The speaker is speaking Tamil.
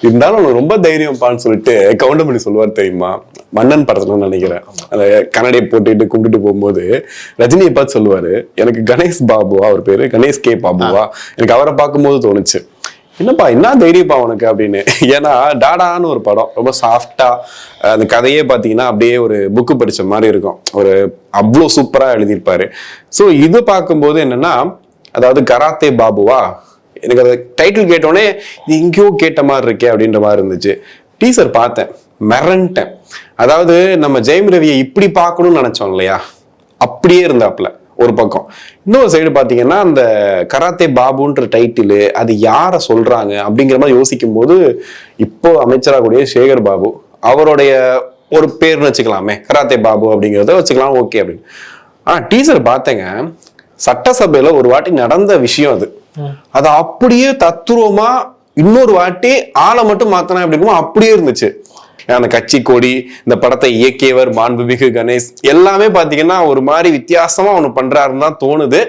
இருந்தாலும் அவனுக்கு ரொம்ப தைரியம்ப்பான்னு சொல்லிட்டு கவுண்டமணி சொல்லுவார் தெரியுமா, மன்னன் படத்துல நினைக்கிறேன், அந்த கண்ணாடியை போட்டுட்டு கும்பிட்டுட்டு போகும்போது ரஜினியை பார்த்து சொல்லுவாரு, எனக்கு கணேஷ் பாபுவா அவர் பேரு, கணேஷ் கே பாபுவா, எனக்கு அவரை பார்க்கும்போது தோணுச்சு, என்னப்பா என்ன தைரியப்பா உனக்கு அப்படின்னு. ஏன்னா டாடான்னு ஒரு படம் ரொம்ப சாஃப்டா, அந்த கதையே பாத்தீங்கன்னா அப்படியே ஒரு புக்கு படிச்ச மாதிரி இருக்கும், ஒரு அவ்வளோ சூப்பரா எழுதியிருப்பாரு. ஸோ இது பார்க்கும்போது என்னன்னா, அதாவது கராத்தே பாபுவா, எனக்கு அந்த டைட்டில் கேட்டோடனே இது எங்கேயோ கேட்ட மாதிரி இருக்கே அப்படின்ற மாதிரி இருந்துச்சு. டீசர் பார்த்தேன், மிரண்டேன். அதாவது நம்ம ஜெயம் ரவியை இப்படி பார்க்கணும்னு நினைச்சோம் இல்லையா, அப்படியே இருந்தாப்புல ஒரு பக்கம். இன்னொரு சைடு பாத்தீங்கன்னா அந்த கராத்தே பாபுன்ற டைட்டில் அது யாரை சொல்றாங்க அப்படிங்கிற மாதிரி யோசிக்கும் போது, இப்போ அமைச்சராக கூடிய சேகர் பாபு அவருடைய ஒரு பேர்னு வச்சுக்கலாமே, கராத்தே பாபு அப்படிங்கிறத வச்சுக்கலாம், ஓகே அப்படின்னு. டீசர் பார்த்தேங்க, சட்டசபையில ஒரு வாட்டி நடந்த விஷயம் அது, அது அப்படியே தத்துருவமா இன்னொரு வாட்டி ஆளை மட்டும் மாத்தினா அப்படிங்குமோ அப்படியே இருந்துச்சு. அந்த கட்சி கொடி, இந்த படத்தை இயக்கியவர் மாண்புமிகு கணேஷ், எல்லாமே பாத்தீங்கன்னா ஒரு மாதிரி வித்தியாசமா ஒண்ணு பண்றாருன்னு தான் தோணுது.